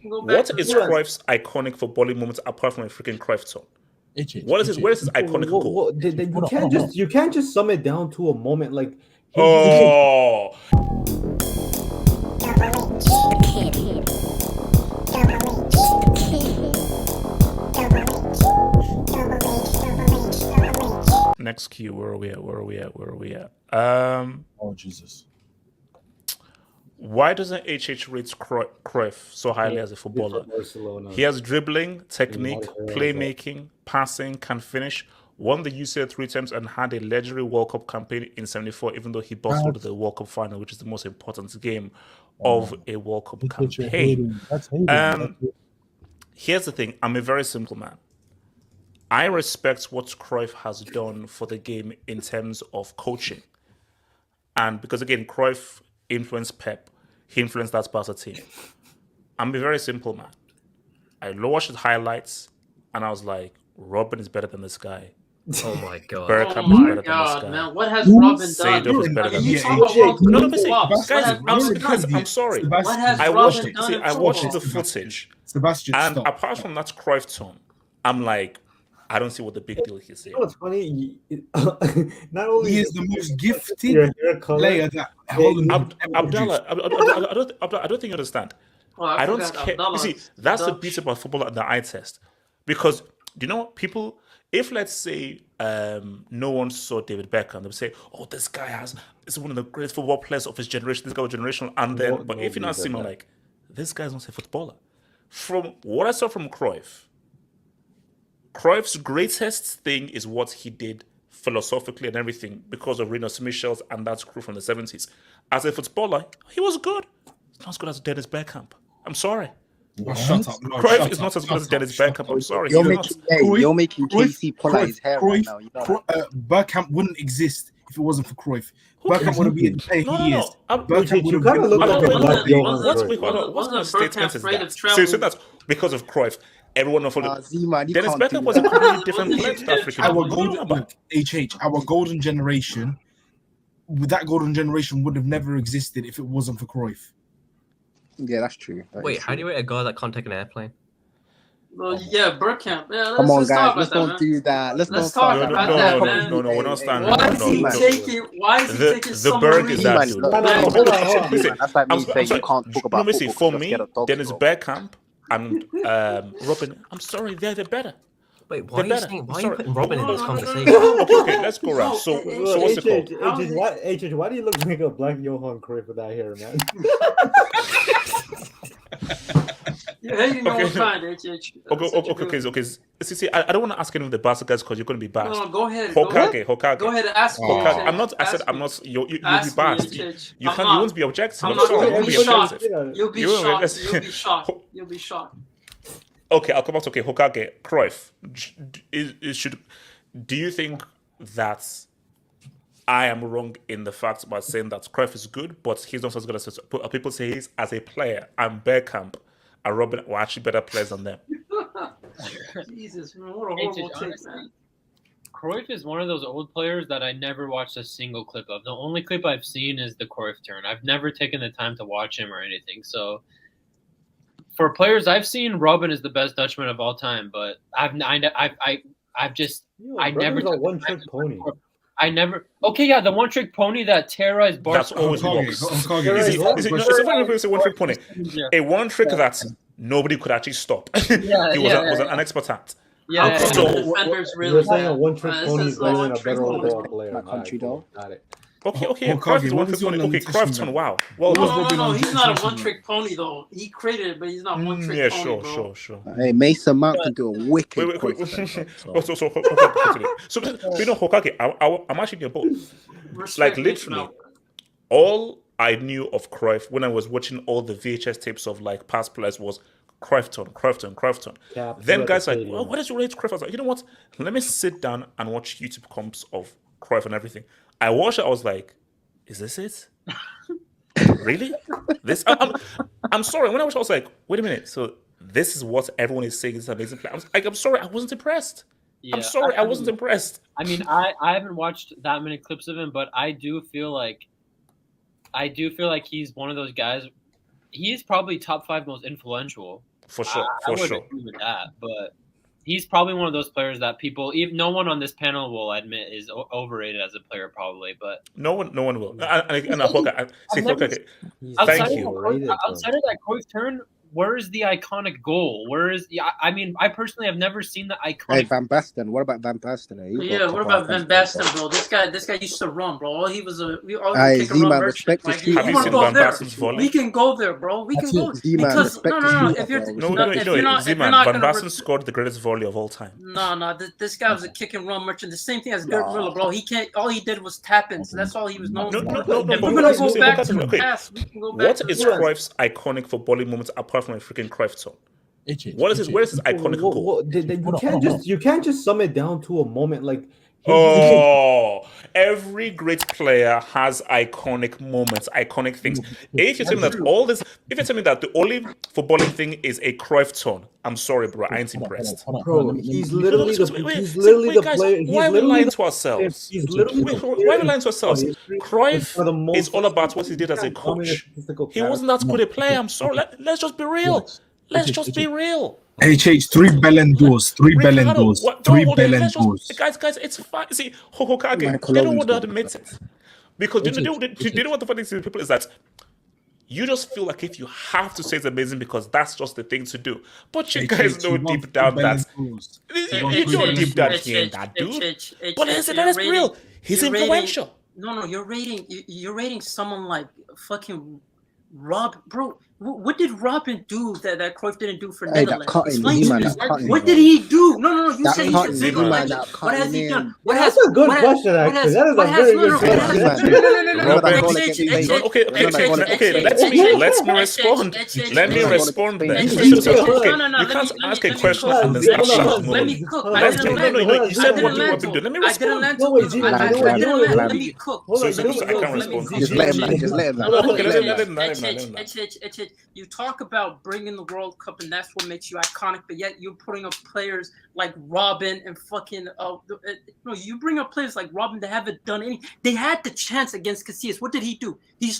What is Cruyff's iconic footballing moment apart from a freaking Cruyff turn? What is his iconic goal? You can't just sum it down to a moment like. Oh. Next cue. Where are we at? Oh Jesus. Why doesn't HH rate Cruyff so highly as a footballer? He has dribbling, technique, playmaking, passing, can finish, won the UCL 3 times and had a legendary World Cup campaign in 74, even though he bottled the World Cup final, which is the most important game of a World Cup campaign. Here's the thing. I'm a very simple man. I respect what Cruyff has done for the game in terms of coaching. And because, again, Cruyff influenced Pep. He influenced that Barca team. I'm a very simple man. I watched his highlights, and I was like, Robben is better than this guy. Oh my god. Bergkamp is better than this guy. Man. What has Robben done? Seedorf is better than this guy. Guys, I'm sorry. I watched the footage, Sebastian, and stop. apart from that Cruyff tone, I'm like, I don't see what the big deal is here. You know what's funny? Not only He is the most gifted player that Abdallah, I don't think you understand. I don't care. You see, that's the beauty about football and the eye test. Because, you know, people, if let's say no one saw David Beckham, they would say, oh, this guy is one of the greatest football players of his generation, this guy was generational. And then, but if you're not seeing like, this guy's not a footballer. From what I saw from Cruyff's greatest thing is what he did philosophically and everything because of Rino Michels and that crew from the 70s. As a footballer, he was good. He's not as good as Dennis Bergkamp. I'm sorry. Shut up. Cruyff is not as good as Dennis Bergkamp. I'm sorry. You're making Casey pull out his hair right now. You know Bergkamp wouldn't exist if it wasn't for Cruyff. Bergkamp wouldn't be the player he is. Bergkamp You kind of look like a What's the statement is that? So that's because of Cruyff. Everyone knows Z-Man, Dennis Bergkamp was a completely different player to Africa. Our golden generation, that golden generation would have never existed if it wasn't for Cruyff. Yeah, that's true. Wait, how do you rate a guy that can't take an airplane? Well, yeah, Bergkamp. Yeah, Come on, guys, let's not do that. Let's talk about that, man. No, we're not standing. Why is he taking the Berg is that dude? That's like me saying you can't talk about football. For me, Dennis Bergkamp and Robben, I'm sorry, they're better. Wait, why are you putting Robben in this conversation? Okay, let's go around. So what's it called? Why do you look like a black Johan Cruyff with that hair, man? Okay. See, I don't want to ask any of the Barca guys because you're going to be bashed. No, go ahead. Hokage. Go ahead and ask me. I'm not. I said I'm not. You'll be bashed. You won't be objective. I'm sorry. You'll be shocked. You'll be shocked. Okay, I'll come back to Hokage. Cruyff. Do you think that I am wrong in the fact about saying that Cruyff is good, but he's not as good as people say he's as a player? And Bergkamp and Robben were actually better players than them. Jesus, man, what a horrible take, man. Cruyff is one of those old players that I never watched a single clip of. The only clip I've seen is the Cruyff turn. I've never taken the time to watch him or anything. So for players I've seen, Robben is the best Dutchman of all time. But I've never. One-trick pony. I never. Okay, yeah, the one-trick pony that terrorized Barca. That's always works. It's a one-trick pony. A one-trick that nobody could actually stop. He was an expert at. Yeah, defenders really. You're saying a one-trick pony is better than a better overall player. Country though. Got it. Okay. Cruyff is one-trick pony. Okay, Cruyff's wow. Well, no. He's not a one-trick pony though. He created it, but he's not one-trick pony. Yeah, sure. Hey, Mason Mount can do a wicked. So you know, Hokage, I'm actually near both. Like literally, all I knew of Cruyff when I was watching all the VHS tapes of like past players was Cruyff turn. Then guys like, well, what is your rate Cruyff? I was like, you know what? Let me sit down and watch YouTube comps of Cruyff and everything. I watched it. I was like, is this it? Really? I'm sorry. When I watched, I was like, wait a minute. So this is what everyone is saying is an amazing play. I'm sorry. I wasn't impressed. Yeah, I wasn't impressed. I mean, I haven't watched that many clips of him, but I do feel like he's one of those guys. He's probably top 5 most influential For sure, I would agree with that, but he's probably one of those players that people, even no one on this panel will admit is overrated as a player, probably. But no one will. Outside Thank you. Outside of that Cruyff turn, where is the iconic goal? Where is the? I mean, I personally have never seen the iconic. Hey, Van Basten. What about Van Basten? Yeah, what about Van Basten, bro? This guy used to run, bro. All he was a Zima, respect like, the Have you seen Van Basten's volley? We can go there, bro. We can go Zima, because no. If you're Van Basten scored the greatest volley of all time. No. This guy was a kick and run merchant. The same thing as Gerd Müller, bro. He can't. All he did was tap ins. That's all he was known for. No. If we're gonna go back to the past, we can go back. What is Cruyff's iconic footballing moments apart from a freaking Cruyff turn? Where is his iconic goal? You can't just sum it down to a moment like. Every great player has iconic moments, iconic things. If you're telling me that the only footballing thing is a Cruyff turn, I'm sorry, bro, I ain't impressed. Bro, he's literally the player. Why are we lying to ourselves? Cruyff is all about what he did as a coach. He wasn't that good a player. I'm sorry. Let's just be real. Let's just be real. HH, 3 Ballon d'Ors. 3 Ballon d'Ors. 3 Ballon d'Ors. Guys, it's fine. See, Hokage, they don't want to admit it. Because you know what the funny thing to people is that you just feel like if you have to say it's amazing because that's just the thing to do. But you guys know deep down that you know deep down he ain't that dude. But that is real. He's influential. No, you're rating someone like fucking Rob, bro. What did Robben do that Cruyff didn't do for Netherlands? What did he do? No. You said he's a big legend. What has he done? That's a good question, actually. That is a very good question. Okay. Let me respond. Let me respond. Then you can't ask a question and then start shouting. Let me cook. No. You said what you want to do. Let me respond. Let me cook. So I can't respond. Just let him. You talk about bringing the World Cup, and that's what makes you iconic. But yet you're putting up players like Robben and fucking. You bring up players like Robben that haven't done any. They had the chance against Casillas. What did he do? His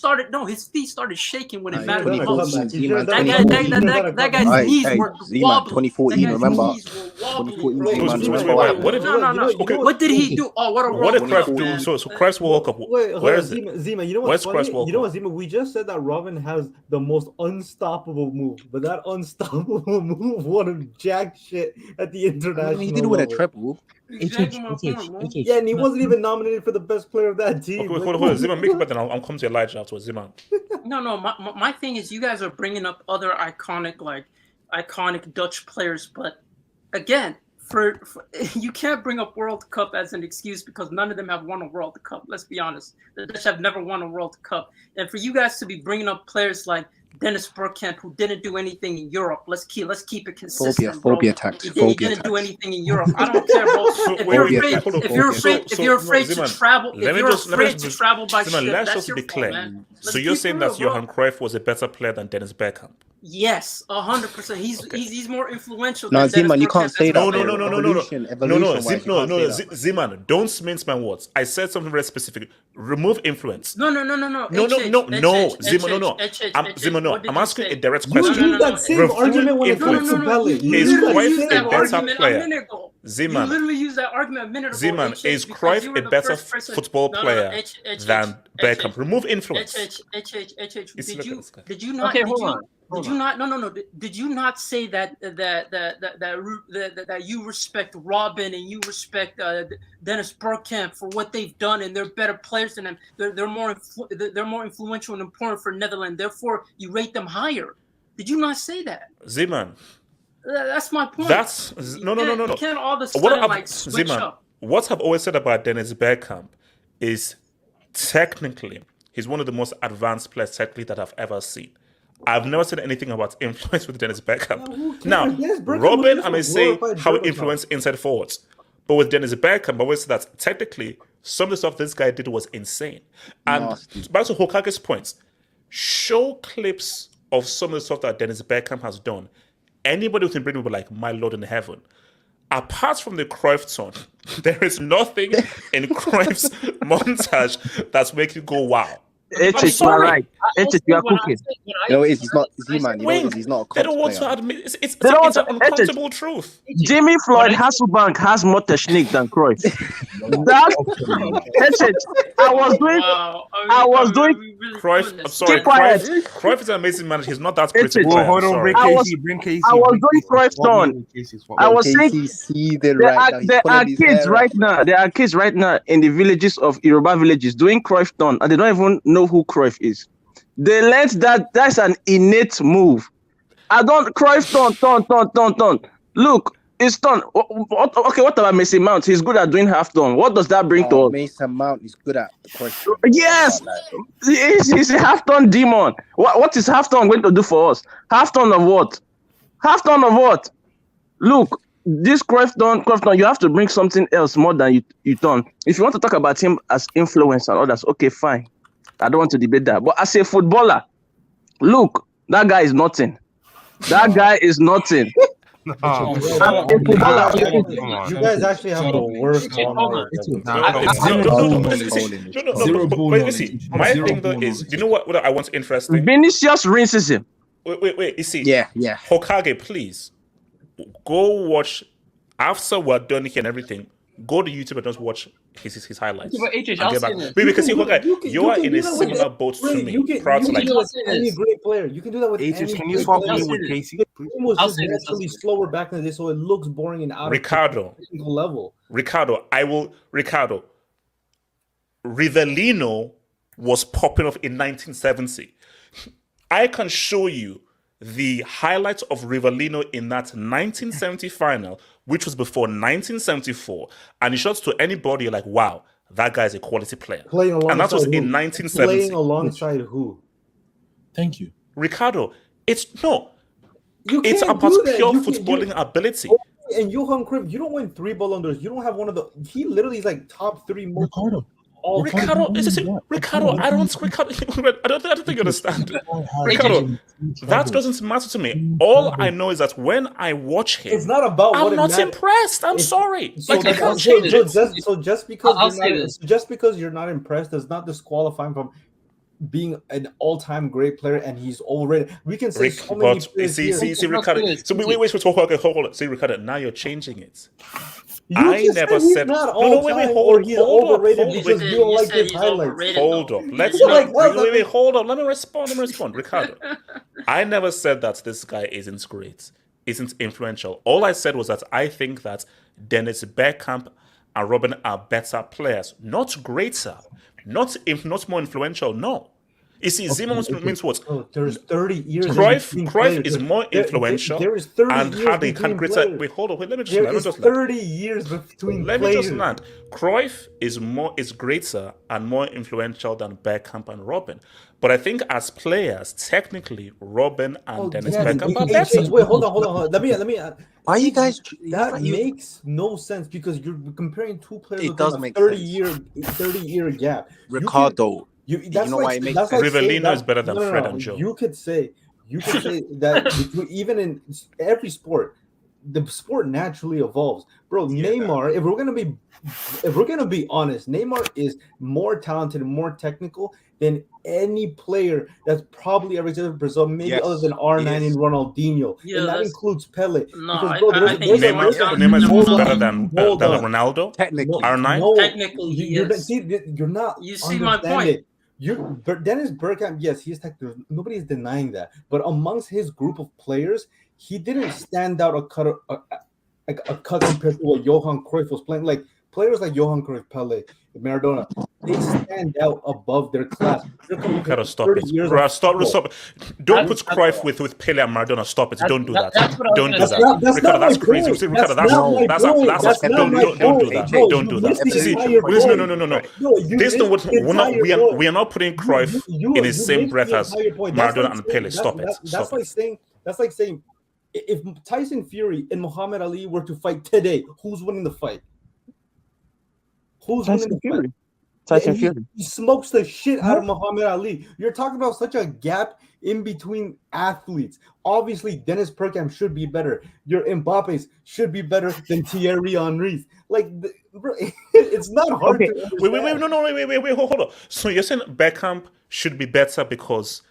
feet started shaking when it mattered most. That guy's knees were wobbling. 2014, remember? 2014. What did he do? Oh, what did Cruyff do? So Cruyff's World Cup. Where is it? Zima, you know what's funny? You know what, Zima? We just said that Robben has the most unstoppable move, but that unstoppable move won him jack shit at the international. He did win a treble. Yeah, and he wasn't even nominated for the best player of that team. Okay, hold on. Zima, make it better. I'll come to Elijah afterwards. Zima. No. My thing is, you guys are bringing up other iconic Dutch players, but again, for you can't bring up World Cup as an excuse because none of them have won a World Cup. Let's be honest. The Dutch have never won a World Cup, and for you guys to be bringing up players like Dennis Bergkamp, who didn't do anything in Europe. Let's keep it consistent. Phobia tactics. He didn't do anything in Europe. I don't care, bro. If you're afraid to travel, by ship, let's just be clear. Man. So you're saying that Johan Cruyff was a better player than Dennis Bergkamp? Yes, 100%. He's more influential. No, Ziman, you can't say that. No. Ziman, don't mince my words. I said something very specific. Remove influence. No. Ziman, no. I'm asking a direct question. You used that same argument when it comes to Belly. Is Cruyff a better player? Ziman, you literally used that argument a minute ago. Ziman, is Cruyff a better football player than Bergkamp? Remove influence. Did you not? Okay, hold on. Did you not? No. Did you not say that you respect Robben and you respect Dennis Bergkamp for what they've done and they're better players than them? They're more influential and important for Netherlands. Therefore, you rate them higher. Did you not say that? Ziman. That's my point. No. You can't all of a sudden switch up. What I've always said about Dennis Bergkamp is technically he's one of the most advanced players technically that I've ever seen. I've never said anything about influence with Dennis Bergkamp. Now, Robben, I may say how he influenced inside forwards. But with Dennis Bergkamp, I always say that technically some of the stuff this guy did was insane. And back to Hokage's points, show clips of some of the stuff that Dennis Bergkamp has done. Anybody within Britain will be like, my Lord in heaven. Apart from the Cruyff turn, there is nothing in Cruyff's montage that's making you go, wow. H, you are right. H, you are cooking. You know, he's not. Z-Man, you know, he's not a They don't coach want to player. admit it's an uncomfortable truth. Jimmy Floyd Hasselbank has more technique than Cruyff. I was doing. Cruyff, I'm sorry, Cruyff is an amazing man. He's not that great a H, player. Hold on, Sorry. bring KC. I was doing Cruyff's turn. I was saying there are kids right now. There are kids right now in the villages of Yoruba villages doing Cruyff turn, and they don't even know who Cruyff is. They learned that that's an innate move. Cruyff turn. Look, it's turn. Okay, what about Mason Mount? He's good at doing half turn. What does that bring to us? Mason Mount is good at Cruyff. Yes, he's a half turn demon. What is half turn going to do for us? Half turn of what? Half turn of what? Look, this Cruyff turn, you have to bring something else more than you turn. If you want to talk about him as influence and others, okay, fine. I don't want to debate that. But as a footballer, look, that guy is nothing. That guy is nothing. You guys actually have the worst My thing though is, you know what I want interesting? Vinicius rinses him. Wait, you see. Yeah. Hokage, please go watch after we're done here and everything. Go to YouTube and just watch his highlights. But HH, I'll say this. Because see, you are in a similar boat to me. You can do that with any great player. You can do that with any Can you swap me with Casey? The game was just naturally slower back in the day, so it looks boring and out of technical level. Ricardo, Rivellino was popping off in 1970. I can show you the highlights of Rivellino in that 1970 final, which was before 1974, and he shows to anybody like, wow, that guy's a quality player. And that was in 1970. Playing alongside who? Thank you. Ricardo, it's about pure footballing ability. And Johan Cruyff, you don't win 3 Ballon d'Ors. You don't have one of the. He literally is like top 3 most. Ricardo, I don't think you understand. Ricardo, that doesn't matter to me. All I know is that when I watch him, it's not about. I'm not impressed. I'm sorry. So I can't change it. Just because you're not impressed does not disqualify him from being an all-time great player, and he's already. We can say so many players here. See, Ricardo. So wait. Hold on. See, Ricardo. Now you're changing it. I never said. No, wait. Hold up. Let's not. Wait. Hold on. Let me respond, Ricardo. I never said that this guy isn't great, isn't influential. All I said was that I think that Dennis Bergkamp and Robben are better players, not greater, not more influential. No. You see, Zimmerman means what? There's 30 years. Cruyff is more influential. There is 30 and years had a greater. Wait, hold on. Let me just 30 years between. Let me just land. Cruyff is greater and more influential than Bergkamp and Robben. But I think as players, technically, Robben and Dennis Bergkamp are better. Wait, hold on. Let me. Why are you guys? That makes no sense because you're comparing 2 players with a 30-year gap. Ricardo. You know why it makes sense? Rivellino is better than Fred and Joe. You could say that even in every sport, the sport naturally evolves, bro. Yeah. Neymar, if we're gonna be honest, Neymar is more talented and more technical than any player that's probably ever existed in Brazil, maybe other than R9 and Ronaldinho. Yeah, and that includes Pele. No, because, Neymar is better than Ronaldo. Technically, R9. No, technically, you're not. You see my point. Dennis Bergkamp, yes, he's technical. Nobody is denying that. But amongst his group of players, he didn't stand out a cut compared to what Johan Cruyff was playing. Like players like Johan Cruyff, Pele, Maradona, they stand out above their class. You gotta stop it. Bro, stop it. Don't put Cruyff with Pele and Maradona. Stop it. Don't do that. Don't do that. Ricardo, that's crazy. See, Ricardo, don't do that. Don't do that. See, no. This thing, we are not putting Cruyff in the same breath as Maradona and Pele. Stop it. That's like saying if Tyson Fury and Muhammad Ali were to fight today, who's winning the fight? Who's winning the fight? Tyson Fury. He smokes the shit out of Muhammad Ali. You're talking about such a gap in between athletes. Obviously, Dennis Bergkamp should be better. Your Mbappe's should be better than Thierry Henry's. Like, bro, it's not hard. Okay. To Wait, hold on. So you're saying Bergkamp should be better because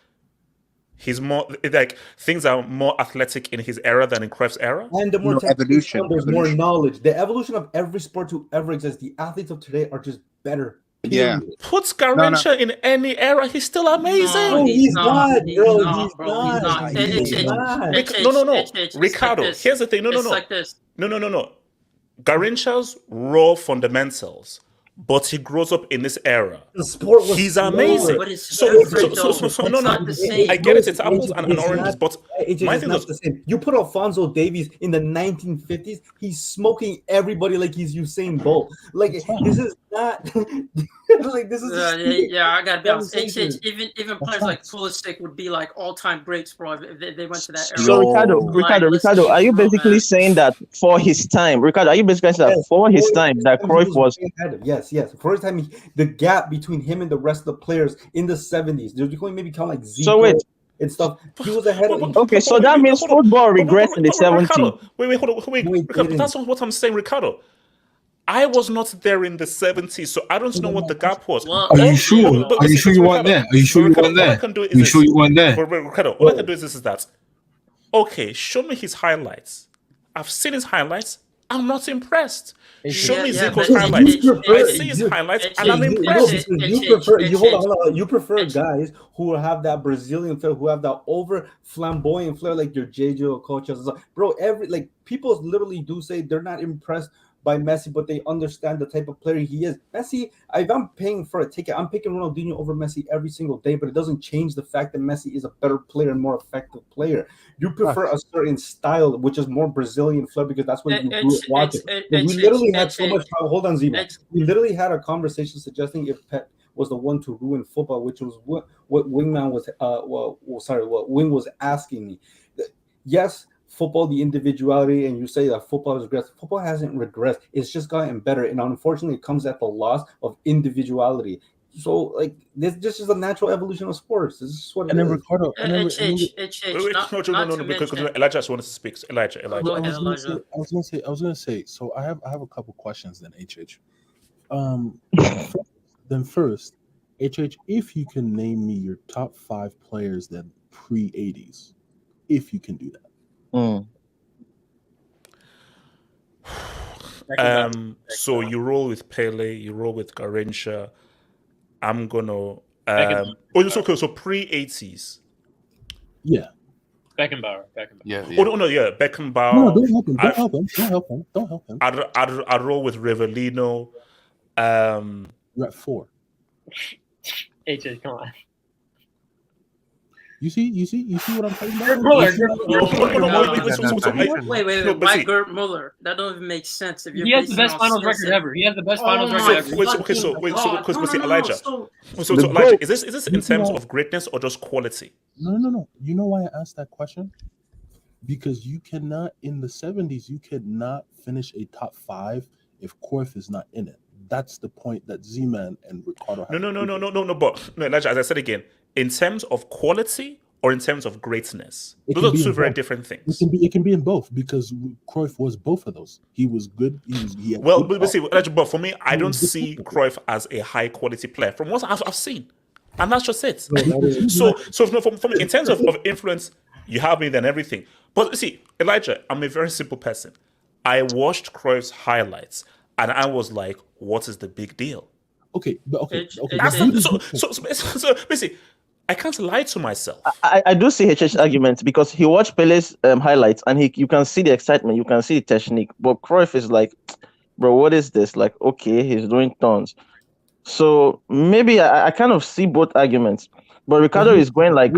he's more like things are more athletic in his era than in Cruyff's era? And the more evolution. There's more knowledge. The evolution of every sport to ever exist. The athletes of today are just better. Yeah. Puts Garrincha in any era, he's still amazing. No, he's not, bro. He's not. No. Ricardo, here's the thing. No. Like this. No. Garrincha's raw fundamentals, but he grows up in this era. The sport was he's amazing. But it's So no. not the same. I get it. It's apples and oranges, but my thing is the same. You put Alphonso Davies in the 1950s, he's smoking everybody like he's Usain Bolt. Like this is not like this is. I got to be honest. Even players like Pulisic would be like all-time greats, bro. If they went to that era. So Ricardo, are you basically saying that for his time, Ricardo? Are you basically saying that for his time that Cruyff was? Yes. For his time, the gap between him and the rest of the players in the 70s, you can maybe count like Zico. So wait. And stuff. He was ahead of. Okay, so that means football regressed in the 70s. Wait, hold on. Ricardo, that's not what I'm saying, Ricardo. I was not there in the 70s, so I don't know what the gap was. Are you sure? Are you sure you weren't there? Are you sure you weren't there? Are you sure you weren't there? Ricardo, all I can do is that. Okay, show me his highlights. I've seen his highlights. I'm not impressed. Show me Zico's highlights. I see his highlights and I'm impressed. You prefer guys who have that Brazilian flair, who have that over flamboyant flair, like your JJ Okocha. Bro, people literally do say they're not impressed by Messi, but they understand the type of player he is. Messi, if I'm paying for a ticket, I'm picking Ronaldinho over Messi every single day, but it doesn't change the fact that Messi is a better player and more effective player. You prefer a certain style, which is more Brazilian flair, because that's what you grew up watching. We literally had so much time. Hold on, Zima. We literally had a conversation suggesting if Pep was the one to ruin football, which was what Wingman was. What Wing was asking me. Yes. Football, the individuality, and you say that football has regressed. Football hasn't regressed. It's just gotten better, and unfortunately, it comes at the loss of individuality. So, like, this just is a natural evolution of sports. This is what it is. Ricardo, no, because Elijah just wanted to speak. Elijah. I was gonna say. So I have a couple questions then, HH. Then first, HH, if you can name me your top 5 players then pre-80s, if you can do that. So you roll with Pele, you roll with Garrincha. I'm gonna so pre-80s. Yeah. Beckenbauer. Yeah. Beckenbauer. No, don't help him. I'd roll with Rivellino. You're at 4. HH, come on. You see what I'm talking about? Wait. Why Gerd Muller? That don't even make sense. If he has the best finals record ever. Elijah. So Elijah, is this in terms of greatness or just quality? No. You know why I asked that question? Because you cannot, in the 70s, you could not finish a top 5 if Cruyff is not in it. That's the point that Z-Man and Ricardo have. No, but Elijah, as I said again, in terms of quality or in terms of greatness, those are two very different things. It can be in both, because Cruyff was both of those. He was good. But for me, I don't see Cruyff as a high quality player from what I've seen, and that's just it. So for me, in terms of influence, you have me then everything. But see, Elijah, I'm a very simple person. I watched Cruyff's highlights, and I was like, "What is the big deal?" Okay. So basically, I can't lie to myself. I do see HH's argument, because he watched Pele's highlights and you can see the excitement, you can see the technique. But Cruyff is like, bro, what is this? Like, okay, he's doing tons. So maybe I kind of see both arguments. But Ricardo is going like,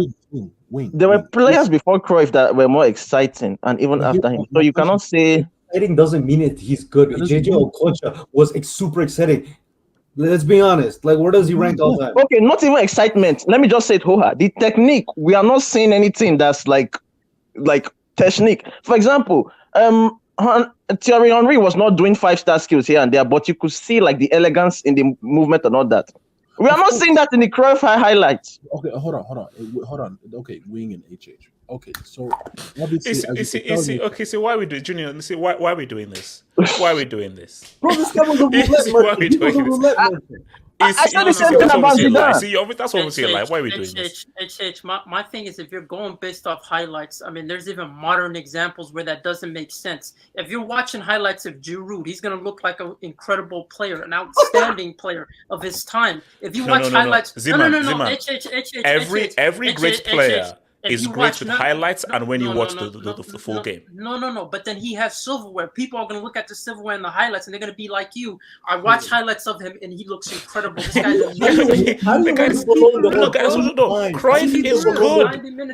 there were players before Cruyff that were more exciting, and even after him. So you cannot say exciting doesn't mean it. He's good. JJ Okocha was super exciting. Let's be honest. Like, where does he rank all time? Okay, not even excitement. Let me just say it, Hoha. The technique, we are not seeing anything that's like technique. For example, Thierry Henry was not doing 5-star skills here and there, but you could see like the elegance in the movement and all that. We are not seeing that in the Cruyff highlights. Okay, hold on. Okay, wing and HH. Okay, so obviously, okay, so why are we doing, Junior? See, why are we doing this? Why are we doing this? Bro, this guy was a roulette merchant. I said the same thing about Zidane. See, that's what we say. Like, why are we doing this? My thing is, if you're going based off highlights, I mean, there's even modern examples where that doesn't make sense. If you're watching highlights of Giroud, he's going to look like an incredible player, an outstanding player of his time. If you watch highlights, every great player is great with highlights and when you watch the full game. No. But then he has silverware. People are going to look at the silverware and the highlights, and they're going to be like you. I watch highlights of him, and he looks incredible. This guy's amazing. Cruyff is good.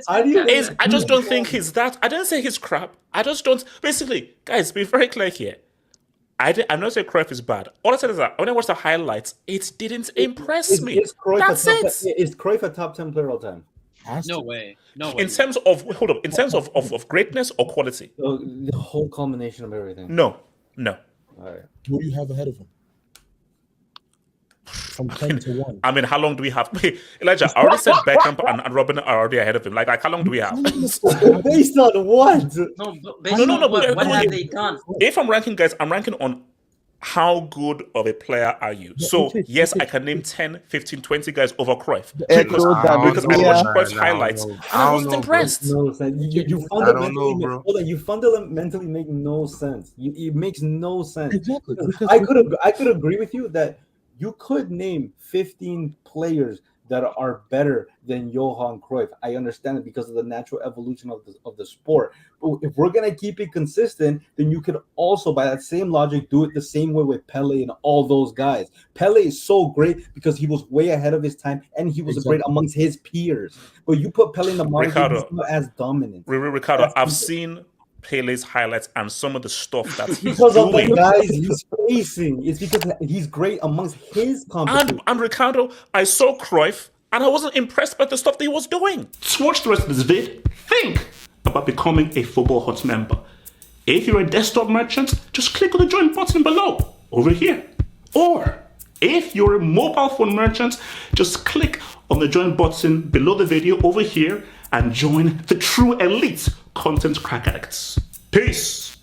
I just don't think he's that. I didn't say he's crap. I just don't. Basically, guys, be very clear here. I'm not saying Cruyff is bad. All I said is that when I watched the highlights, it didn't impress me. That's it. Is Cruyff a top 10 player all time? No way. In terms of of greatness or quality? The whole culmination of everything. No. All right. Who do you have ahead of him? From 10 to 1. I mean, how long do we have? Elijah, I already said Bergkamp and Robben are already ahead of him. Like how long do we have? Based on what? No. What have they done? If I'm ranking, guys, I'm ranking on how good of a player are you? So, yes, I can name 10, 15, 20 guys over Cruyff. Because I watched Cruyff's highlights and I wasn't impressed. You fundamentally make no sense. It makes no sense. Exactly. I could agree with you that you could name 15 players that are better than Johan Cruyff. I understand it because of the natural evolution of the sport. But if we're going to keep it consistent, then you could also, by that same logic, do it the same way with Pele and all those guys. Pele is so great because he was way ahead of his time and he was great amongst his peers. But you put Pele in the modern game, he's not as dominant. Ricardo, I've seen Pele's highlights and some of the stuff that he's because doing. Of the guys he's facing. It's because he's great amongst his competition. And Ricardo, I saw Cruyff and I wasn't impressed by the stuff that he was doing. To watch the rest of this vid, think about becoming a Football Hut member. If you're a desktop merchant, just click on the join button below, over here. Or if you're a mobile phone merchant, just click on the join button below the video over here and join the true elite content crack addicts. Peace.